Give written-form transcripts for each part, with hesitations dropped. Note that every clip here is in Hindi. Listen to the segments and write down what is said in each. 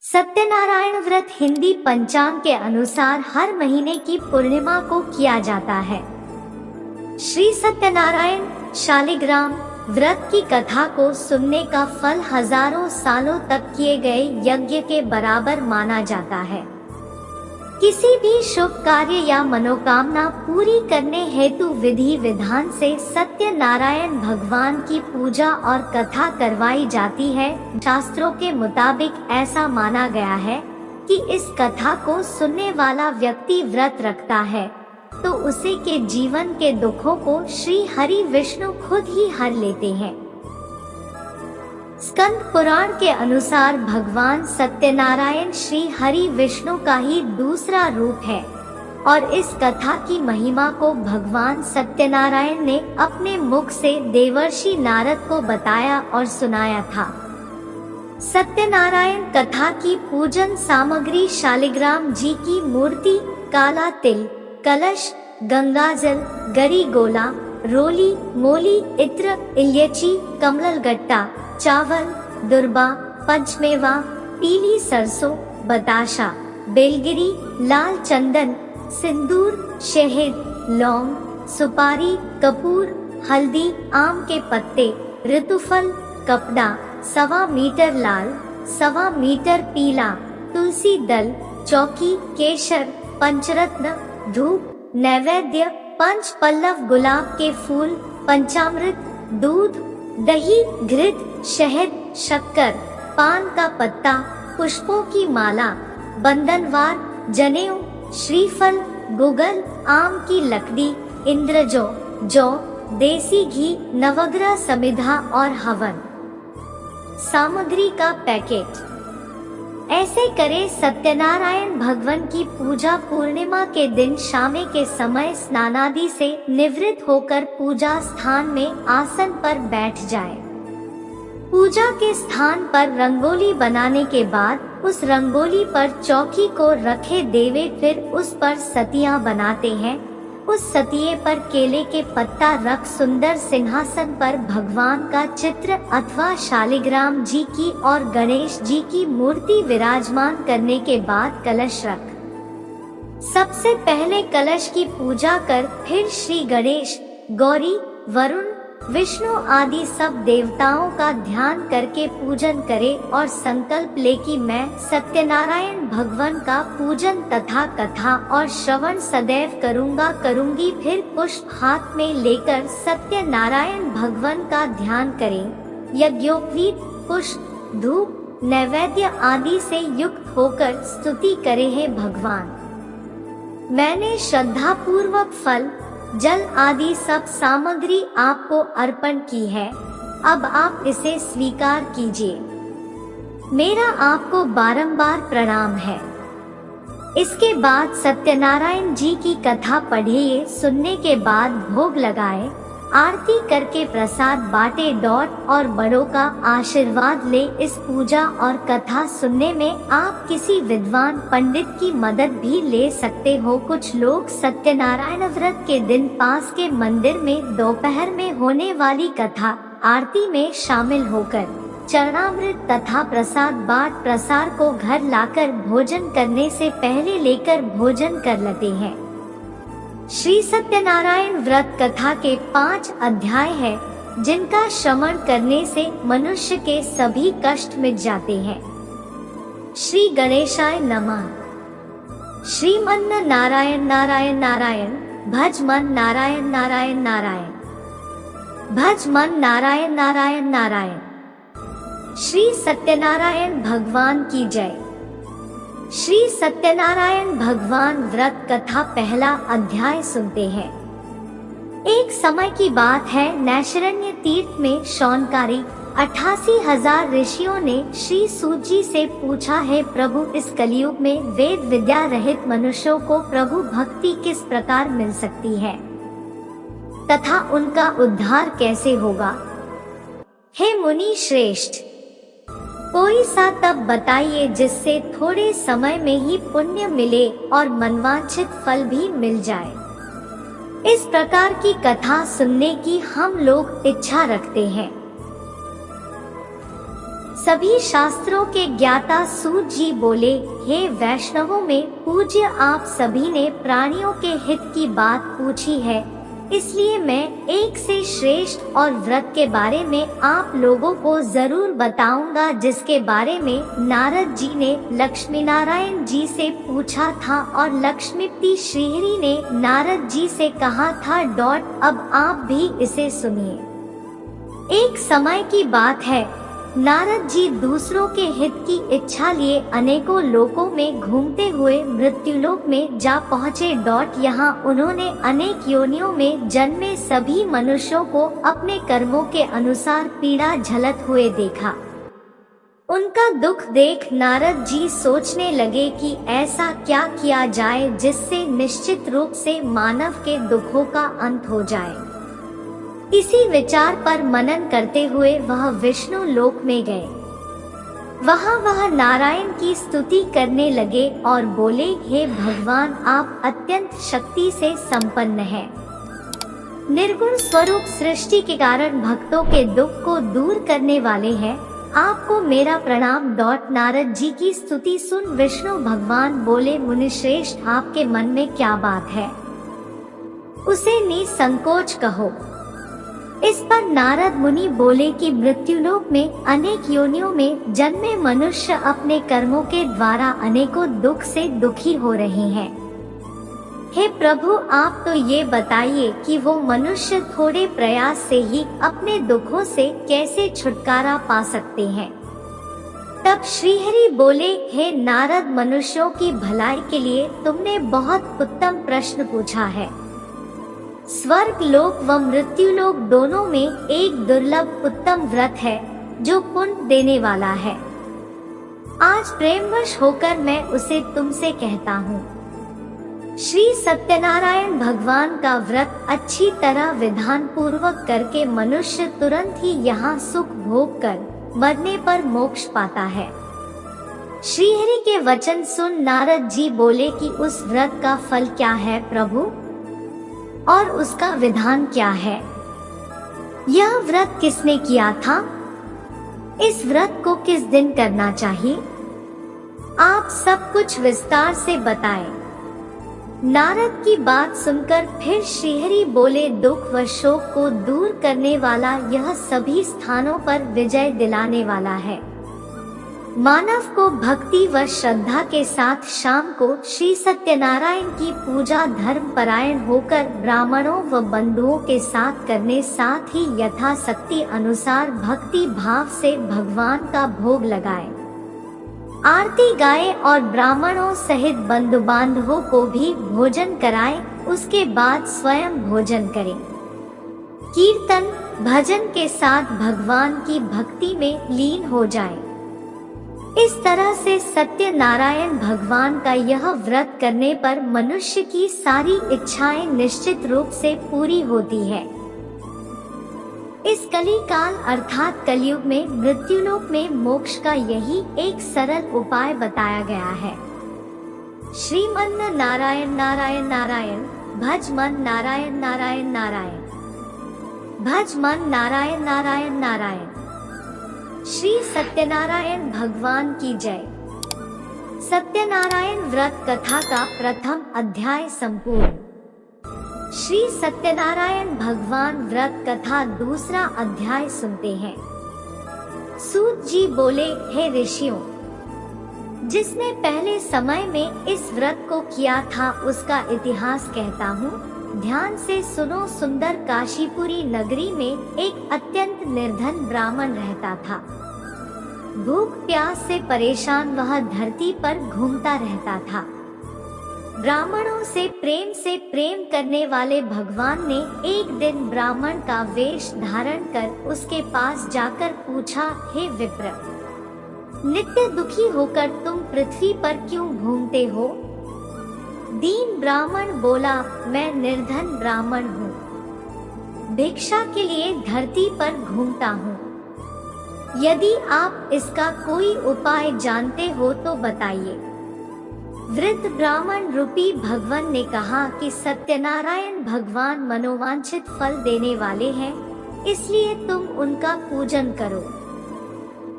सत्यनारायण व्रत हिंदी पंचांग के अनुसार हर महीने की पूर्णिमा को किया जाता है। श्री सत्यनारायण शालिग्राम व्रत की कथा को सुनने का फल हजारों सालों तक किए गए यज्ञ के बराबर माना जाता है। किसी भी शुभ कार्य या मनोकामना पूरी करने हेतु विधि विधान से सत्यनारायण भगवान की पूजा और कथा करवाई जाती है। शास्त्रों के मुताबिक ऐसा माना गया है कि इस कथा को सुनने वाला व्यक्ति व्रत रखता है तो उसे के जीवन के दुखों को श्री हरि विष्णु खुद ही हर लेते हैं। स्कंद पुराण के अनुसार भगवान सत्यनारायण श्री हरि विष्णु का ही दूसरा रूप है और इस कथा की महिमा को भगवान सत्यनारायण ने अपने मुख से देवर्षि नारद को बताया और सुनाया था। सत्यनारायण कथा की पूजन सामग्री शालिग्राम जी की मूर्ति, काला तिल, कलश, गंगाजल, गरी गोला, रोली, मोली, इत्र, इल्यची, कमलगट्टा, चावल, दुर्बा, पंचमेवा, पीली सरसों, बताशा, बेलगिरी, लाल चंदन, सिंदूर, शहद, लौंग, सुपारी, कपूर, हल्दी, आम के पत्ते, ऋतुफल, कपड़ा, 1.25 मीटर लाल, 1.25 मीटर पीला, तुलसी दल, चौकी, केशर, पंचरत्न, धूप, नैवेद्य, 5 पल्लव गुलाब के फूल, पंचामृत, दूध, दही, घृत, शहद, शक्कर, पान का पत्ता, पुष्पों की माला, बंधनवार, जनेऊ, श्रीफल, गुगल, आम की लकड़ी, इंद्रजौ, जौ, देसी घी, नवग्रह समिधा और हवन सामग्री का पैकेट। ऐसे करे सत्यनारायण भगवान की पूजा पूर्णिमा के दिन शाम के समय स्नानादि से निवृत्त होकर पूजा स्थान में आसन पर बैठ जाए। पूजा के स्थान पर रंगोली बनाने के बाद उस रंगोली पर चौकी को रखे देवे, फिर उस पर सतिया बनाते हैं। उस सतिये पर केले के पत्ता रख सुंदर सिंहासन पर भगवान का चित्र अथवा शालिग्राम जी की और गणेश जी की मूर्ति विराजमान करने के बाद कलश रख सबसे पहले कलश की पूजा कर फिर श्री गणेश, गौरी, वरुण, विष्णु आदि सब देवताओं का ध्यान करके पूजन करे और संकल्प ले कि मैं सत्यनारायण भगवान का पूजन तथा कथा और श्रवण सदैव करूंगी। फिर पुष्प हाथ में लेकर सत्यनारायण भगवान का ध्यान करें। यज्ञोपवीत, पुष्प, धूप, नैवेद्य आदि से युक्त होकर स्तुति करे हे भगवान, मैंने श्रद्धा पूर्वक फल, जल आदि सब सामग्री आपको अर्पण की है, अब आप इसे स्वीकार कीजिए। मेरा आपको बारंबार प्रणाम है। इसके बाद सत्यनारायण जी की कथा पढ़िए। सुनने के बाद भोग लगाए, आरती करके प्रसाद बांटे, और बड़ों का आशीर्वाद ले। इस पूजा और कथा सुनने में आप किसी विद्वान पंडित की मदद भी ले सकते हो। कुछ लोग सत्यनारायण व्रत के दिन पास के मंदिर में दोपहर में होने वाली कथा आरती में शामिल होकर चरणामृत तथा प्रसाद बांट प्रसाद को घर लाकर भोजन करने से पहले लेकर भोजन कर लेते हैं। श्री सत्यनारायण व्रत कथा के 5 अध्याय हैं, जिनका श्रवण करने से मनुष्य के सभी कष्ट मिट जाते हैं। श्री गणेशाय नमः। श्रीमन नारायण नारायण नारायण, भज मन नारायण नारायण नारायण, भज मन नारायण नारायण नारायण। श्री सत्यनारायण भगवान की जय। श्री सत्यनारायण भगवान व्रत कथा पहला अध्याय सुनते हैं। एक समय की बात है, नैमिषारण्य तीर्थ में शौनकारी 88,000 ऋषियों ने श्री सूत जी से पूछा है, प्रभु इस कलयुग में वेद विद्या रहित मनुष्यों को प्रभु भक्ति किस प्रकार मिल सकती है तथा उनका उद्धार कैसे होगा। हे मुनि श्रेष्ठ, कोई सा तप बताइए जिससे थोड़े समय में ही पुण्य मिले और मनवांछित फल भी मिल जाए। इस प्रकार की कथा सुनने की हम लोग इच्छा रखते हैं। सभी शास्त्रों के ज्ञाता सूत जी बोले, हे वैष्णवों में पूज्य, आप सभी ने प्राणियों के हित की बात पूछी है, इसलिए मैं एक से श्रेष्ठ और व्रत के बारे में आप लोगों को जरूर बताऊंगा, जिसके बारे में नारद जी ने लक्ष्मी नारायण जी से पूछा था और लक्ष्मीपति श्रीहरि ने नारद जी से कहा था। अब आप भी इसे सुनिए। एक समय की बात है, नारद जी दूसरों के हित की इच्छा लिए अनेकों लोकों में घूमते हुए मृत्युलोक में जा पहुँचे। यहाँ उन्होंने अनेक योनियों में जन्मे सभी मनुष्यों को अपने कर्मों के अनुसार पीड़ा झलत हुए देखा। उनका दुख देख नारद जी सोचने लगे कि ऐसा क्या किया जाए जिससे निश्चित रूप से मानव के दुखों का अंत हो जाए। इसी विचार पर मनन करते हुए वह विष्णु लोक में गए। वहाँ वह नारायण की स्तुति करने लगे और बोले, हे भगवान, आप अत्यंत शक्ति से संपन्न हैं। निर्गुण स्वरूप सृष्टि के कारण भक्तों के दुख को दूर करने वाले हैं। आपको मेरा प्रणाम। नारद जी की स्तुति सुन विष्णु भगवान बोले, मुनिश्रेष्ठ, आपके मन में क्या बात है, उसे निसंकोच कहो। इस पर नारद मुनि बोले कि मृत्युलोक में अनेक योनियों में जन्मे मनुष्य अपने कर्मों के द्वारा अनेकों दुख से दुखी हो रहे हैं। हे प्रभु, आप तो ये बताइए कि वो मनुष्य थोड़े प्रयास से ही अपने दुखों से कैसे छुटकारा पा सकते हैं। तब श्रीहरि बोले, हे नारद, मनुष्यों की भलाई के लिए तुमने बहुत उत्तम प्रश्न पूछा है। स्वर्ग लोक व मृत्यु लोक दोनों में एक दुर्लभ उत्तम व्रत है जो पुण्य देने वाला है। आज प्रेमवश होकर मैं उसे तुमसे कहता हूँ। श्री सत्यनारायण भगवान का व्रत अच्छी तरह विधान पूर्वक करके मनुष्य तुरंत ही यहाँ सुख भोग कर मरने पर मोक्ष पाता है। श्रीहरि के वचन सुन नारद जी बोले कि उस व्रत का फल क्या है प्रभु, और उसका विधान क्या है? यह व्रत किसने किया था? इस व्रत को किस दिन करना चाहिए? आप सब कुछ विस्तार से बताएं। नारद की बात सुनकर फिर श्रीहरि बोले, दुख व शोक को दूर करने वाला यह सभी स्थानों पर विजय दिलाने वाला है। मानव को भक्ति व श्रद्धा के साथ शाम को श्री सत्यनारायण की पूजा धर्म परायण होकर ब्राह्मणों व बंधुओं के साथ करने, साथ ही यथाशक्ति अनुसार भक्ति भाव से भगवान का भोग लगाए, आरती गाए और ब्राह्मणों सहित बंधु बांधवों को भी भोजन कराए। उसके बाद स्वयं भोजन करें। कीर्तन भजन के साथ भगवान की भक्ति में लीन हो जाए। इस तरह से सत्यनारायण भगवान का यह व्रत करने पर मनुष्य की सारी इच्छाएं निश्चित रूप से पूरी होती है। इस कली काल अर्थात कलयुग में मृत्युलोक में मोक्ष का यही एक सरल उपाय बताया गया है। श्रीमन नारायण नारायण नारायण, भज मन नारायण नारायण नारायण, भज मन नारायण नारायण नारायण। श्री सत्यनारायण भगवान की जय। सत्यनारायण व्रत कथा का प्रथम अध्याय संपूर्ण। श्री सत्यनारायण भगवान व्रत कथा दूसरा अध्याय सुनते हैं। सूत जी बोले, हे ऋषियों, जिसने पहले समय में इस व्रत को किया था उसका इतिहास कहता हूँ। ध्यान से सुनो। सुंदर काशीपुरी नगरी में एक अत्यंत निर्धन ब्राह्मण रहता था। भूख प्यास से परेशान वह धरती पर घूमता रहता था। ब्राह्मणों से प्रेम करने वाले भगवान ने एक दिन ब्राह्मण का वेश धारण कर उसके पास जाकर पूछा, हे विप्र, नित्य दुखी होकर तुम पृथ्वी पर क्यों घूमते हो? दीन ब्राह्मण बोला, मैं निर्धन ब्राह्मण हूँ, भिक्षा के लिए धरती पर घूमता हूँ। यदि आप इसका कोई उपाय जानते हो तो बताइए। वृद्ध ब्राह्मण रूपी भगवान ने कहा कि सत्यनारायण भगवान मनोवांछित फल देने वाले हैं, इसलिए तुम उनका पूजन करो।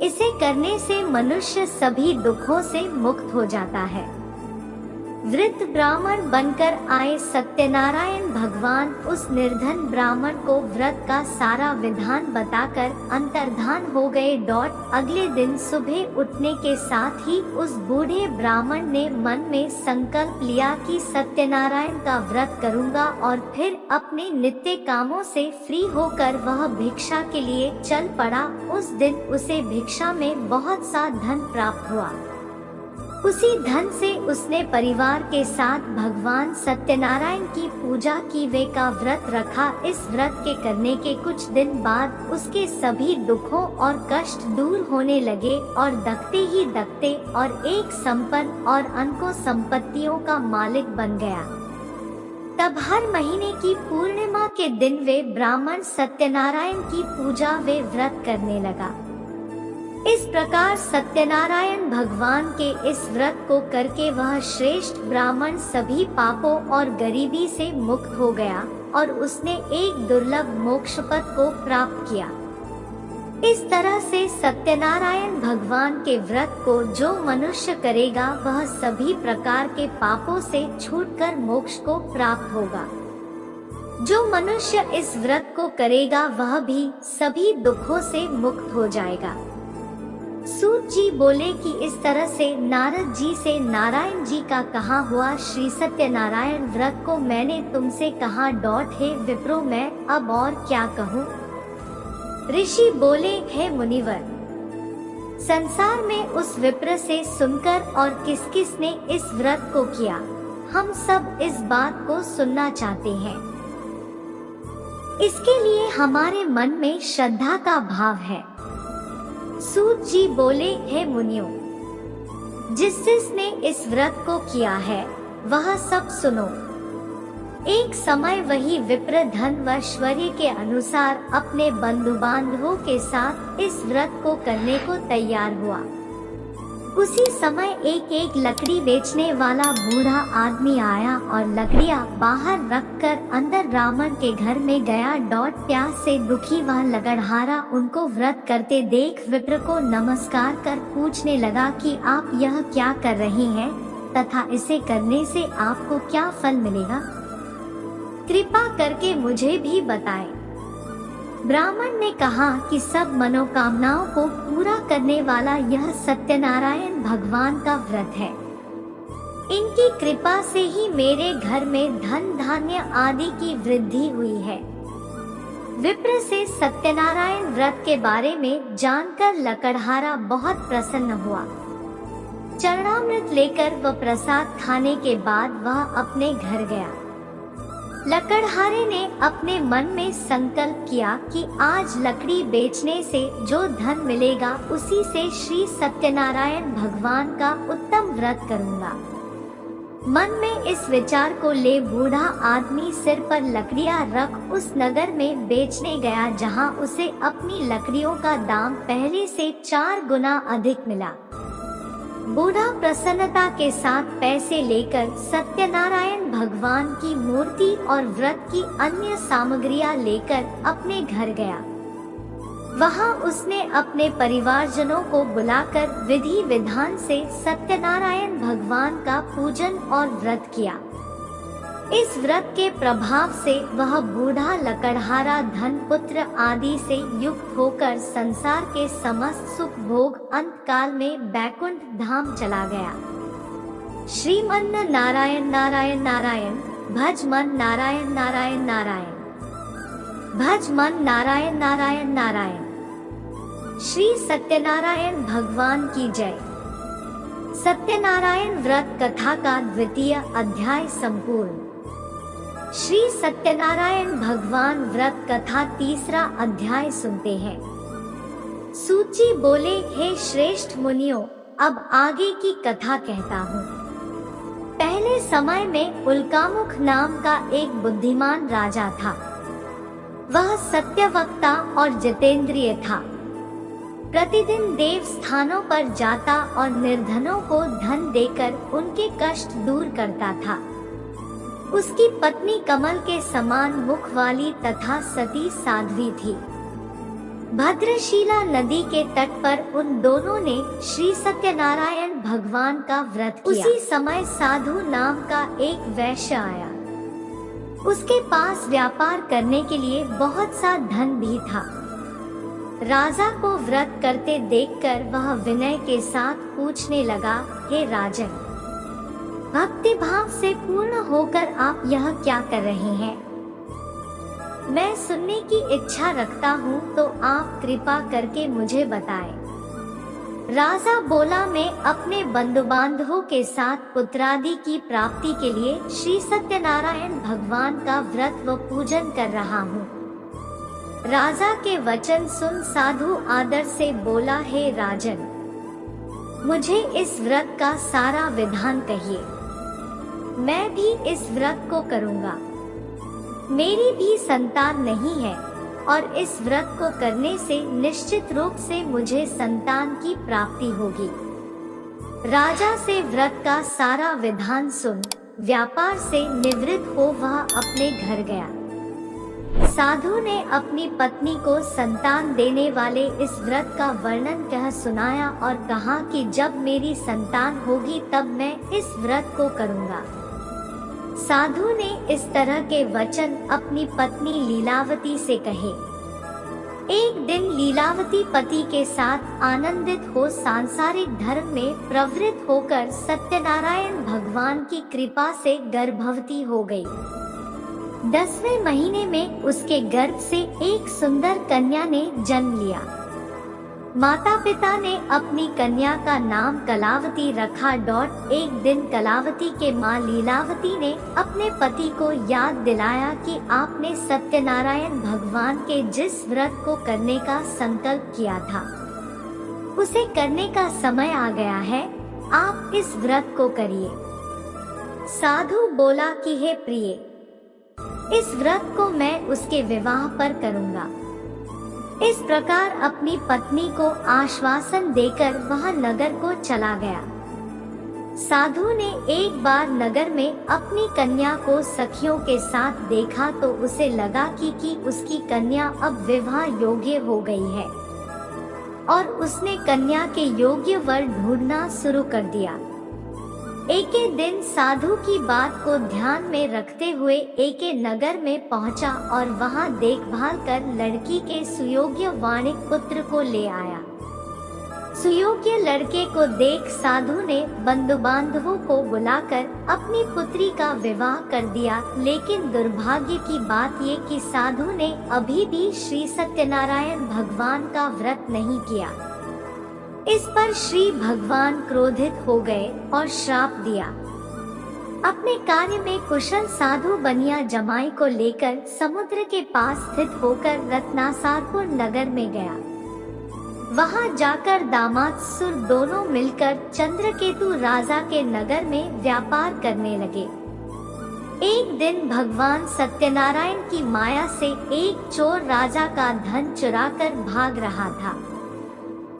इसे करने से मनुष्य सभी दुखों से मुक्त हो जाता है। वृद्ध ब्राह्मण बनकर आए सत्यनारायण भगवान उस निर्धन ब्राह्मण को व्रत का सारा विधान बताकर अंतर्धान हो गए। अगले दिन सुबह उठने के साथ ही उस बूढ़े ब्राह्मण ने मन में संकल्प लिया कि सत्यनारायण का व्रत करूंगा और फिर अपने नित्य कामों से फ्री होकर वह भिक्षा के लिए चल पड़ा। उस दिन उसे भिक्षा में बहुत सा धन प्राप्त हुआ। उसी धन से उसने परिवार के साथ भगवान सत्यनारायण की पूजा की, वे का व्रत रखा। इस व्रत के करने के कुछ दिन बाद उसके सभी दुखों और कष्ट दूर होने लगे और दखते ही दखते और एक संपन्न और अनको संपत्तियों का मालिक बन गया। तब हर महीने की पूर्णिमा के दिन वे ब्राह्मण सत्यनारायण की पूजा वे व्रत करने लगा। इस प्रकार सत्यनारायण भगवान के इस व्रत को करके वह श्रेष्ठ ब्राह्मण सभी पापों और गरीबी से मुक्त हो गया और उसने एक दुर्लभ मोक्ष पद को प्राप्त किया। इस तरह से सत्यनारायण भगवान के व्रत को जो मनुष्य करेगा वह सभी प्रकार के पापों से छूटकर मोक्ष को प्राप्त होगा। जो मनुष्य इस व्रत को करेगा वह भी सभी दुखों से मुक्त हो जाएगा। सूत जी बोले कि इस तरह से नारद जी से नारायण जी का कहा हुआ श्री सत्यनारायण व्रत को मैंने तुमसे कहा। हे विप्रो, मैं अब और क्या कहूँ। ऋषि बोले, हे मुनिवर, संसार में उस विप्र से सुनकर और किस किस ने इस व्रत को किया, हम सब इस बात को सुनना चाहते हैं। इसके लिए हमारे मन में श्रद्धा का भाव है। सूत जी बोले, हे मुनियों, जिसने इस व्रत को किया है वह सब सुनो। एक समय वही विप्र धन व ऐश्वर्य के अनुसार अपने बंधु बांधवों के साथ इस व्रत को करने को तैयार हुआ। उसी समय एक लकड़ी बेचने वाला बूढ़ा आदमी आया और लकड़ियां बाहर रखकर अंदर ब्राह्मण के घर में गया। प्यास से दुखी वह लकड़हारा उनको व्रत करते देख विप्र को नमस्कार कर पूछने लगा कि आप यह क्या कर रहे हैं तथा इसे करने से आपको क्या फल मिलेगा, कृपा करके मुझे भी बताएं। ब्राह्मण ने कहा कि सब मनोकामनाओं को पूरा करने वाला यह सत्यनारायण भगवान का व्रत है। इनकी कृपा से ही मेरे घर में धन धान्य आदि की वृद्धि हुई है। विप्र से सत्यनारायण व्रत के बारे में जानकर लकड़हारा बहुत प्रसन्न हुआ। चरणामृत लेकर वह प्रसाद खाने के बाद वह अपने घर गया। लकड़हारे ने अपने मन में संकल्प किया कि आज लकड़ी बेचने से जो धन मिलेगा उसी से श्री सत्यनारायण भगवान का उत्तम व्रत करूंगा। मन में इस विचार को ले बूढ़ा आदमी सिर पर लकड़ियां रख उस नगर में बेचने गया जहां उसे अपनी लकड़ियों का दाम पहले से 4 गुना अधिक मिला। बूढ़ा प्रसन्नता के साथ पैसे लेकर सत्यनारायण भगवान की मूर्ति और व्रत की अन्य सामग्रियां लेकर अपने घर गया। वहां उसने अपने परिवारजनों को बुलाकर विधि विधान से सत्यनारायण भगवान का पूजन और व्रत किया। इस व्रत के प्रभाव से वह बूढ़ा लकड़हारा धन पुत्र आदि से युक्त होकर संसार के समस्त सुख भोग अंत काल में बैकुंठ धाम चला गया। श्रीमन नारायण नारायण नारायण, भज मन नारायण नारायण नारायण, भज मन नारायण नारायण नारायण। श्री सत्यनारायण भगवान की जय। सत्यनारायण व्रत कथा का 2वां अध्याय संपूर्ण। श्री सत्यनारायण भगवान व्रत कथा 3रा अध्याय सुनते हैं। सूची बोले, हे श्रेष्ठ मुनियों, अब आगे की कथा कहता हूँ। पहले समय में उल्कामुख नाम का एक बुद्धिमान राजा था। वह सत्यवक्ता और जितेंद्रिय था। प्रतिदिन देव स्थानों पर जाता और निर्धनों को धन देकर उनके कष्ट दूर करता था। उसकी पत्नी कमल के समान मुख वाली तथा सती साध्वी थी। भद्रशिला नदी के तट पर उन दोनों ने श्री सत्यनारायण भगवान का व्रत किया। उसी समय साधु नाम का एक वैश्य आया। उसके पास व्यापार करने के लिए बहुत सा धन भी था। राजा को व्रत करते देखकर वह विनय के साथ पूछने लगा, हे राजन, भक्ति भाव से पूर्ण होकर आप यह क्या कर रहे हैं? मैं सुनने की इच्छा रखता हूँ, तो आप कृपा करके मुझे बताएं। राजा बोला, मैं अपने बंधु बांधवों के साथ पुत्रादि की प्राप्ति के लिए श्री सत्यनारायण भगवान का व्रत व पूजन कर रहा हूँ। राजा के वचन सुन साधु आदर से बोला, हे राजन, मुझे इस व्रत का सारा विधान कहिए। मैं भी इस व्रत को करूँगा। मेरी भी संतान नहीं है और इस व्रत को करने से निश्चित रूप से मुझे संतान की प्राप्ति होगी। राजा से व्रत का सारा विधान सुन व्यापार से निवृत्त हो वह अपने घर गया। साधु ने अपनी पत्नी को संतान देने वाले इस व्रत का वर्णन कह सुनाया और कहा कि जब मेरी संतान होगी तब मैं इस व्रत को करूँगा। साधु ने इस तरह के वचन अपनी पत्नी लीलावती से कहे। एक दिन लीलावती पति के साथ आनंदित हो सांसारिक धर्म में प्रवृत्त होकर सत्यनारायण भगवान की कृपा से गर्भवती हो गई। 10वें महीने में उसके गर्भ से एक सुंदर कन्या ने जन्म लिया। माता पिता ने अपनी कन्या का नाम कलावती रखा। एक दिन कलावती के माँ लीलावती ने अपने पति को याद दिलाया कि आपने सत्यनारायण भगवान के जिस व्रत को करने का संकल्प किया था उसे करने का समय आ गया है, आप इस व्रत को करिए। साधु बोला कि हे प्रिय, इस व्रत को मैं उसके विवाह पर करूँगा। इस प्रकार अपनी पत्नी को आश्वासन देकर वह नगर को चला गया। साधु ने एक बार नगर में अपनी कन्या को सखियों के साथ देखा तो उसे लगा कि उसकी कन्या अब विवाह योग्य हो गई है और उसने कन्या के योग्य वर ढूंढना शुरू कर दिया। एक दिन साधु की बात को ध्यान में रखते हुए एक नगर में पहुंचा और वहां देखभाल कर लड़की के सुयोग्य वाणिक पुत्र को ले आया। सुयोग्य लड़के को देख साधु ने बंधु बांधवों को बुलाकर अपनी पुत्री का विवाह कर दिया। लेकिन दुर्भाग्य की बात ये कि साधु ने अभी भी श्री सत्यनारायण भगवान का व्रत नहीं किया। इस पर श्री भगवान क्रोधित हो गए और श्राप दिया। अपने कार्य में कुशल साधु बनिया जमाई को लेकर समुद्र के पास स्थित होकर रत्नासारपुर नगर में गया। वहां जाकर दामाद सुर दोनों मिलकर चंद्रकेतु राजा के नगर में व्यापार करने लगे। एक दिन भगवान सत्यनारायण की माया से एक चोर राजा का धन चुराकर भाग रहा था।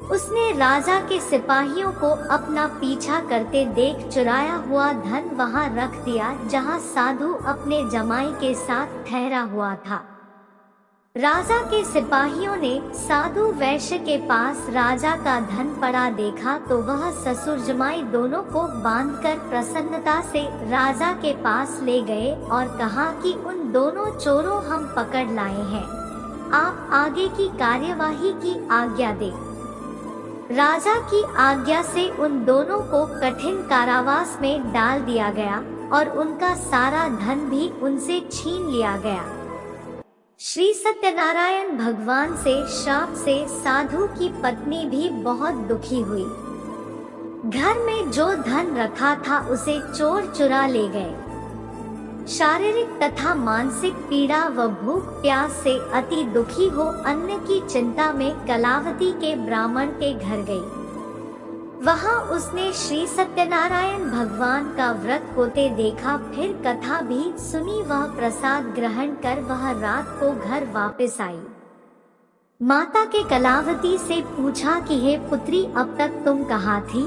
उसने राजा के सिपाहियों को अपना पीछा करते देख चुराया हुआ धन वहां रख दिया जहां साधु अपने जमाई के साथ ठहरा हुआ था। राजा के सिपाहियों ने साधु वैश्य के पास राजा का धन पड़ा देखा तो वह ससुर जमाई दोनों को बांधकर प्रसन्नता से राजा के पास ले गए और कहा कि उन दोनों चोरों हम पकड़ लाए हैं, आप आगे की कार्यवाही की आज्ञा दें। राजा की आज्ञा से उन दोनों को कठिन कारावास में डाल दिया गया और उनका सारा धन भी उनसे छीन लिया गया। श्री सत्यनारायण भगवान से श्राप से साधु की पत्नी भी बहुत दुखी हुई। घर में जो धन रखा था उसे चोर चुरा ले गए। शारीरिक तथा मानसिक पीड़ा व भूख प्यास से अति दुखी हो अन्न की चिंता में कलावती के ब्राह्मण के घर गई। वहां उसने श्री सत्यनारायण भगवान का व्रत होते देखा। फिर कथा भी सुनी। वह प्रसाद ग्रहण कर वह रात को घर वापस आई। माता के कलावती से पूछा कि हे पुत्री, अब तक तुम कहाँ थी?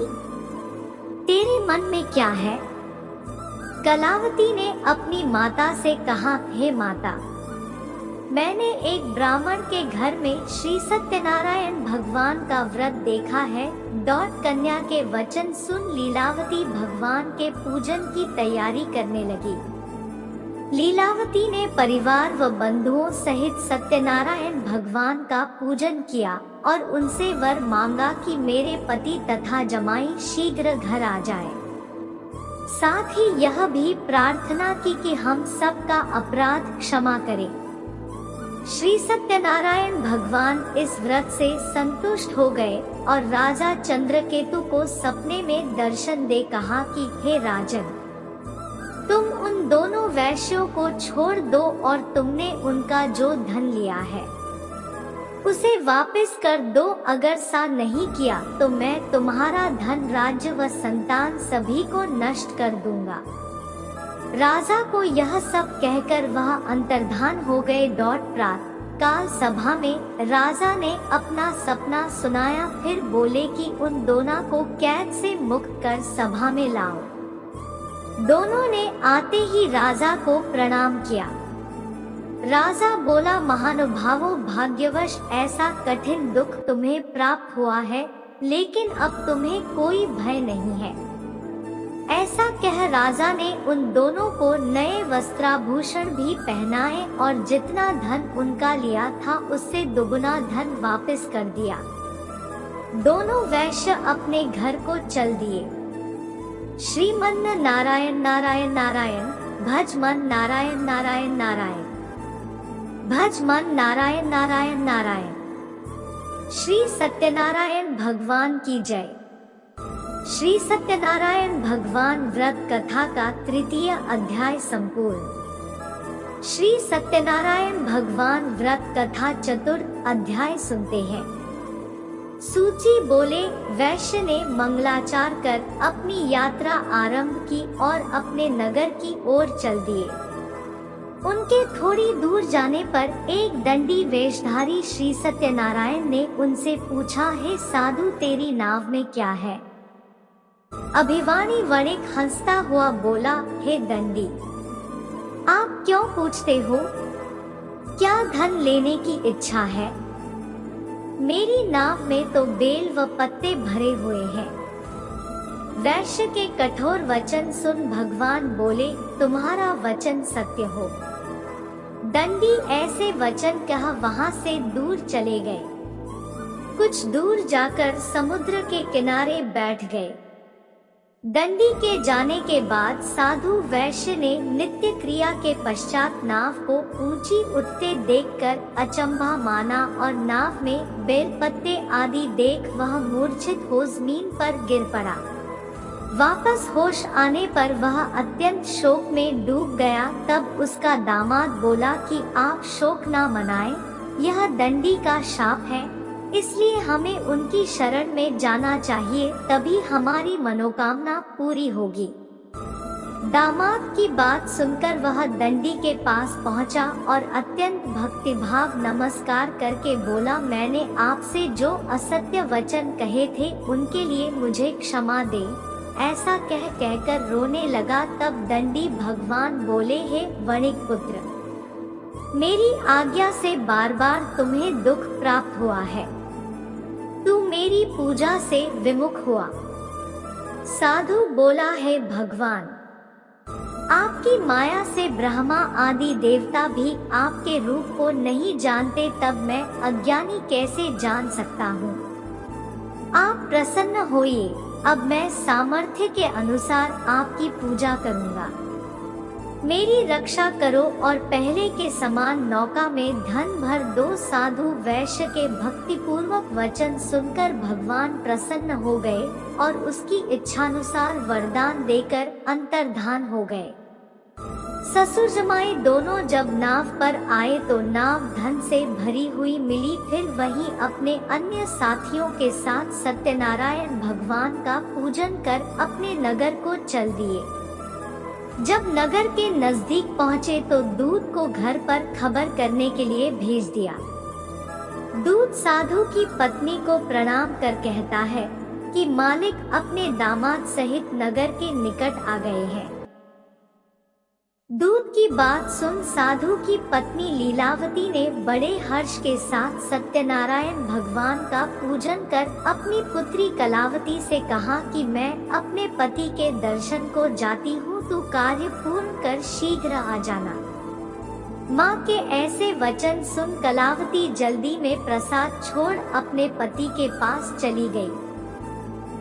तेरे मन में क्या है? कलावती ने अपनी माता से कहा, हे माता, मैंने एक ब्राह्मण के घर में श्री सत्यनारायण भगवान का व्रत देखा है। कन्या के वचन सुन लीलावती भगवान के पूजन की तैयारी करने लगी। लीलावती ने परिवार व बंधुओं सहित सत्यनारायण भगवान का पूजन किया और उनसे वर मांगा कि मेरे पति तथा जमाई शीघ्र घर आ जाए। साथ ही यह भी प्रार्थना की कि हम सबका अपराध क्षमा करें। श्री सत्यनारायण भगवान इस व्रत से संतुष्ट हो गए और राजा चंद्रकेतु को सपने में दर्शन दे कहा कि हे राजन, तुम उन दोनों वैश्यों को छोड़ दो और तुमने उनका जो धन लिया है उसे वापस कर दो। अगर सा नहीं किया तो मैं तुम्हारा धन, राज्य व संतान सभी को नष्ट कर दूंगा। राजा को यह सब कहकर वह अंतर्धान हो गए। प्रातः काल सभा में राजा ने अपना सपना सुनाया, फिर बोले कि उन दोनों को कैद से मुक्त कर सभा में लाओ। दोनों ने आते ही राजा को प्रणाम किया। राजा बोला, महानुभावों, भाग्यवश ऐसा कठिन दुख तुम्हें प्राप्त हुआ है, लेकिन अब तुम्हें कोई भय नहीं है। ऐसा कह राजा ने उन दोनों को नए वस्त्राभूषण भी पहनाए और जितना धन उनका लिया था उससे दुगुना धन वापस कर दिया। दोनों वैश्य अपने घर को चल दिए। श्रीमन नारायण नारायण नारायण, भज मन नारायण नारायण नारायण, भज मन नारायण नारायण नारायण। श्री सत्यनारायण भगवान की जय। श्री सत्यनारायण भगवान व्रत कथा का तृतीय अध्याय संपूर्ण। श्री सत्यनारायण भगवान व्रत कथा चतुर्थ अध्याय सुनते हैं। सूची बोले, वैश्य ने मंगलाचार कर अपनी यात्रा आरंभ की और अपने नगर की ओर चल दिए। उनके थोड़ी दूर जाने पर एक दंडी वेशधारी श्री सत्यनारायण ने उनसे पूछा, हे साधु, तेरी नाव में क्या है? अभिवाणी वणिक हंसता हुआ बोला, हे दंडी, आप क्यों पूछते हो? क्या धन लेने की इच्छा है? मेरी नाव में तो बेल व पत्ते भरे हुए हैं। वैश्य के कठोर वचन सुन भगवान बोले, तुम्हारा वचन सत्य हो। दंडी ऐसे वचन कह वहां से दूर चले गए। कुछ दूर जाकर समुद्र के किनारे बैठ गए। दंडी के जाने के बाद साधु वैश्य ने नित्य क्रिया के पश्चात नाव को ऊंची उठते देखकर अचंभा माना और नाव में बेलपत्ते आदि देख वह मूर्छित हो जमीन पर गिर पड़ा। वापस होश आने पर वह अत्यंत शोक में डूब गया। तब उसका दामाद बोला कि आप शोक न मनाएं, यह दंडी का शाप है, इसलिए हमें उनकी शरण में जाना चाहिए, तभी हमारी मनोकामना पूरी होगी। दामाद की बात सुनकर वह दंडी के पास पहुंचा और अत्यंत भक्तिभाव नमस्कार करके बोला, मैंने आपसे जो असत्य वचन कहे थे उनके लिए मुझे क्षमा दे। ऐसा कहकर रोने लगा। तब दंडी भगवान बोले, हे वणिक पुत्र, मेरी आज्ञा से बार बार तुम्हें दुख प्राप्त हुआ है। तू मेरी पूजा से विमुख हुआ। साधु बोला, है भगवान, आपकी माया से ब्रह्मा आदि देवता भी आपके रूप को नहीं जानते, तब मैं अज्ञानी कैसे जान सकता हूँ? आप प्रसन्न होइए, अब मैं सामर्थ्य के अनुसार आपकी पूजा करूँगा। मेरी रक्षा करो। और पहले के समान नौका में धन भर दो। साधु वैश्य के भक्ति पूर्वक वचन सुनकर भगवान प्रसन्न हो गए और उसकी इच्छानुसार वरदान देकर अंतर्धान हो गए। ससुर जमाई दोनों जब नाव पर आए तो नाव धन से भरी हुई मिली। फिर वहीं अपने अन्य साथियों के साथ सत्यनारायण भगवान का पूजन कर अपने नगर को चल दिए। जब नगर के नजदीक पहुँचे तो दूत को घर पर खबर करने के लिए भेज दिया। दूत साधु की पत्नी को प्रणाम कर कहता है कि मालिक अपने दामाद सहित नगर के निकट आ गए हैं। दूध की बात सुन साधु की पत्नी लीलावती ने बड़े हर्ष के साथ सत्यनारायण भगवान का पूजन कर अपनी पुत्री कलावती से कहा कि मैं अपने पति के दर्शन को जाती हूँ, तू कार्य पूर्ण कर शीघ्र आ जाना। माँ के ऐसे वचन सुन कलावती जल्दी में प्रसाद छोड़ अपने पति के पास चली गई।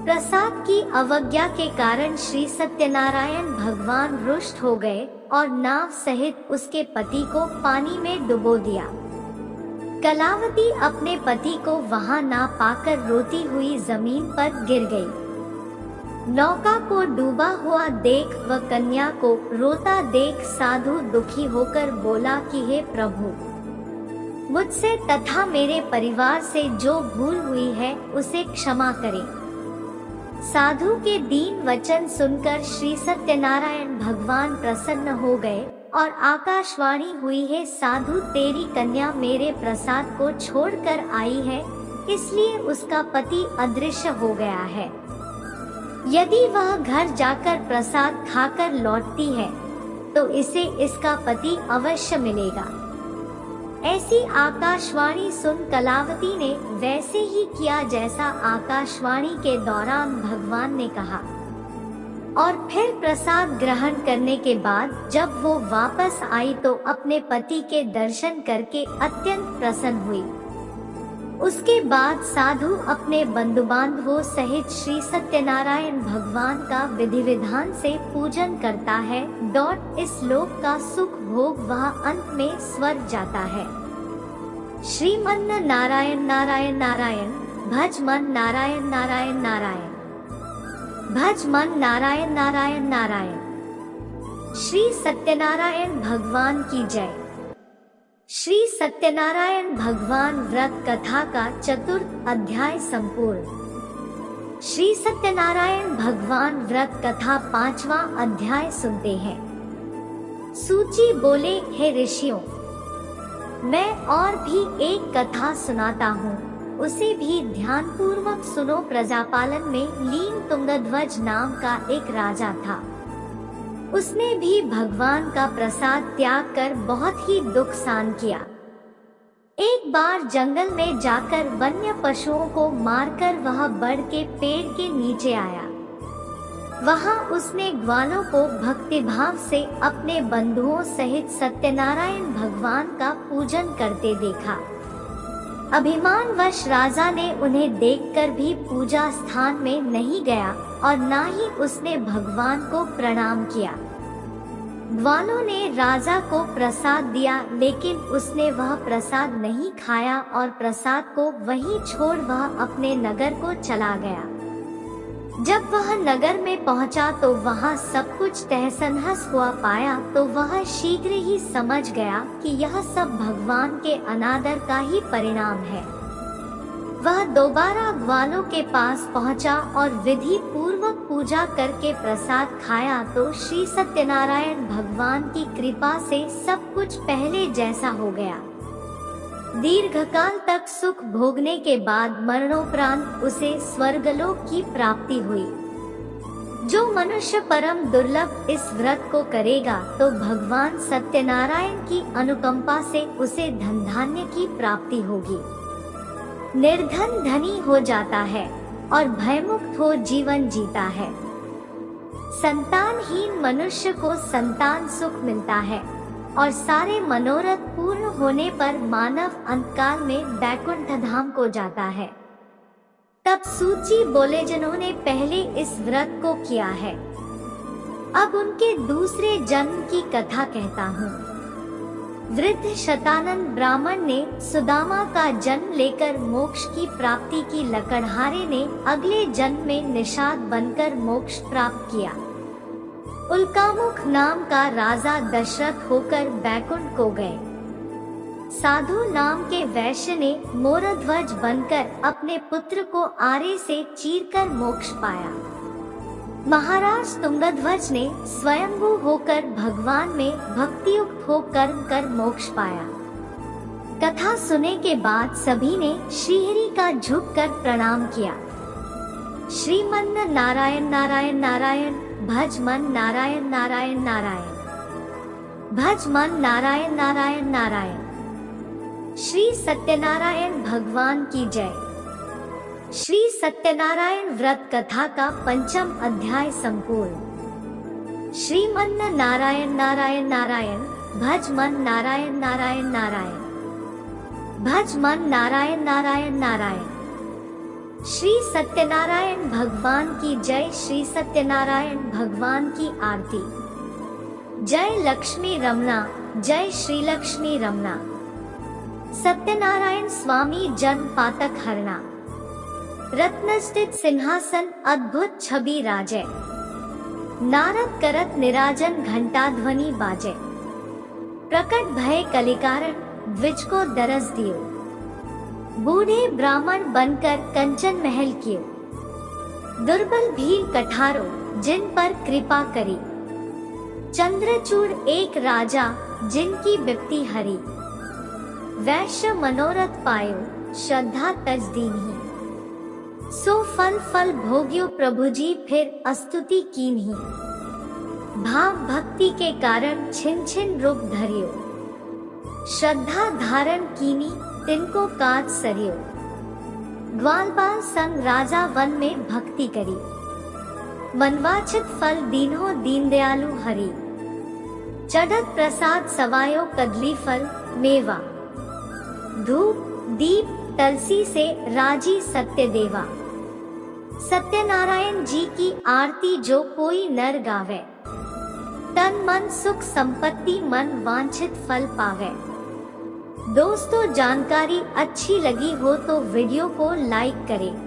प्रसाद की अवज्ञा के कारण श्री सत्यनारायण भगवान रुष्ट हो गए और नाव सहित उसके पति को पानी में डुबो दिया। कलावती अपने पति को वहां ना पाकर रोती हुई जमीन पर गिर गई। नौका को डूबा हुआ देख व कन्या को रोता देख साधु दुखी होकर बोला कि हे प्रभु, मुझसे तथा मेरे परिवार से जो भूल हुई है उसे क्षमा करें। साधु के दीन वचन सुनकर श्री सत्यनारायण भगवान प्रसन्न हो गए और आकाशवाणी हुई है, साधु तेरी कन्या मेरे प्रसाद को छोड़कर आई है, इसलिए उसका पति अदृश्य हो गया है। यदि वह घर जाकर प्रसाद खाकर लौटती है तो इसे इसका पति अवश्य मिलेगा। ऐसी आकाशवाणी सुन कलावती ने वैसे ही किया जैसा आकाशवाणी के दौरान भगवान ने कहा, और फिर प्रसाद ग्रहण करने के बाद जब वो वापस आई तो अपने पति के दर्शन करके अत्यंत प्रसन्न हुई। उसके बाद साधु अपने बंधु बांधवों सहित श्री सत्यनारायण भगवान का विधि विधान से पूजन करता है। इस लोक का सुख भोग वह अंत में स्वर्ग जाता है। श्रीमन नारायण नारायण नारायण, भज मन नारायण नारायण नारायण, भज मन नारायण नारायण नारायण। श्री सत्यनारायण भगवान की जय। श्री सत्यनारायण भगवान व्रत कथा का चतुर्थ अध्याय संपूर्ण। श्री सत्यनारायण भगवान व्रत कथा 5वां अध्याय सुनते हैं। सूची बोले, हे ऋषियों, मैं और भी एक कथा सुनाता हूँ, उसे भी ध्यान पूर्वक सुनो। प्रजापालन में लीन तुंगध्वज नाम का एक राजा था। उसने भी भगवान का प्रसाद त्याग कर बहुत ही दुख सहन किया। एक बार जंगल में जाकर वन्य पशुओं को मारकर वह बड़ के पेड़ के नीचे आया। वहां उसने ग्वालों को भक्तिभाव से अपने बंधुओं सहित सत्यनारायण भगवान का पूजन करते देखा। अभिमानवश राजा ने उन्हें देखकर भी पूजा स्थान में नहीं गया और ना ही उसने भगवान को प्रणाम किया। ग्वालों ने राजा को प्रसाद दिया, लेकिन उसने वह प्रसाद नहीं खाया और प्रसाद को वहीं छोड़ वह अपने नगर को चला गया। जब वह नगर में पहुंचा तो वहां सब कुछ तहस-नहस हुआ पाया तो वह शीघ्र ही समझ गया कि यह सब भगवान के अनादर का ही परिणाम है। वह दोबारा ग्वालों के पास पहुंचा और विधि पूर्वक पूजा करके प्रसाद खाया तो श्री सत्यनारायण भगवान की कृपा से सब कुछ पहले जैसा हो गया। दीर्घकाल तक सुख भोगने के बाद मरणोपरांत उसे स्वर्गलोक की प्राप्ति हुई। जो मनुष्य परम दुर्लभ इस व्रत को करेगा तो भगवान सत्यनारायण की अनुकंपा से उसे धन धान्य की प्राप्ति होगी। निर्धन धनी हो जाता है और भयमुक्त हो जीवन जीता है। संतानहीन मनुष्य को संतान सुख मिलता है और सारे मनोरथ पूर्ण होने पर मानव अंतकाल में वैकुंठ धाम को जाता है। तब सूची बोले, जिन्होंने पहले इस व्रत को किया है, अब उनके दूसरे जन्म की कथा कहता हूँ। वृद्ध शतानंद ब्राह्मण ने सुदामा का जन्म लेकर मोक्ष की प्राप्ति की। लकड़हारे ने अगले जन्म में निषाद बनकर मोक्ष प्राप्त किया। उल्कामुख नाम का राजा दशरथ होकर बैकुंठ को गए। साधु नाम के वैश्य ने मोरध्वज बनकर अपने पुत्र को आरे से चीरकर मोक्ष पाया। महाराज तुंगध्वज ने स्वयंभू होकर भगवान में भक्तियुक्त हो कर्म कर मोक्ष पाया। कथा सुने के बाद सभी ने श्रीहरि का झुककर प्रणाम किया। श्रीमन नारायण नारायण नारायण, भज मन नारायण नारायण नारायण, भज मन नारायण नारायण नारायण। श्री सत्यनारायण भगवान की जय। श्री सत्यनारायण व्रत कथा का 5वां अध्याय संपूर्ण। श्रीमन नारायण नारायण नारायण, भज मन नारायण नारायण नारायण, भज मन नारायण नारायण नारायण। श्री सत्यनारायण भगवान की जय। श्री सत्यनारायण भगवान की आरती। जय लक्ष्मी रमना, जय श्री लक्ष्मी रमना। सत्यनारायण स्वामी जन पातक हरना। रत्नस्थित सिंहासन अद्भुत छवि राजे। नारद करत निराजन घंटा ध्वनि बाजे। प्रकट भय कलिकारण, द्विज को दरस दियो। बूढ़े ब्राह्मण बनकर कंचन महल कियो। दुर्बल भीर कठारो, जिन पर कृपा करी। चंद्रचूड़ एक राजा, जिनकी विपत्ति हरी। वैश्य मनोरथ पायो, श्रद्धा तज दीन्ही। सो फल फल भोग्यो प्रभु जी, फिर अस्तुति कीन्ही। भाव भक्ति के कारण छिन छिन रूप धरियो। श्रद्धा धारण कीनी, तिनको काज सरियो। ग्वालबाल संग राजा वन में भक्ति करी। मनवांछित फल दीन्हो दीन दयालु हरि। चढ़त प्रसाद सवायो कदली फल मेवा। धूप दीप तुलसी से राजी सत्य देवा। सत्यनारायण जी की आरती जो कोई नर गावे। तन मन सुख संपत्ति, मन वांछित फल पावे। दोस्तों, जानकारी अच्छी लगी हो तो वीडियो को लाइक करें।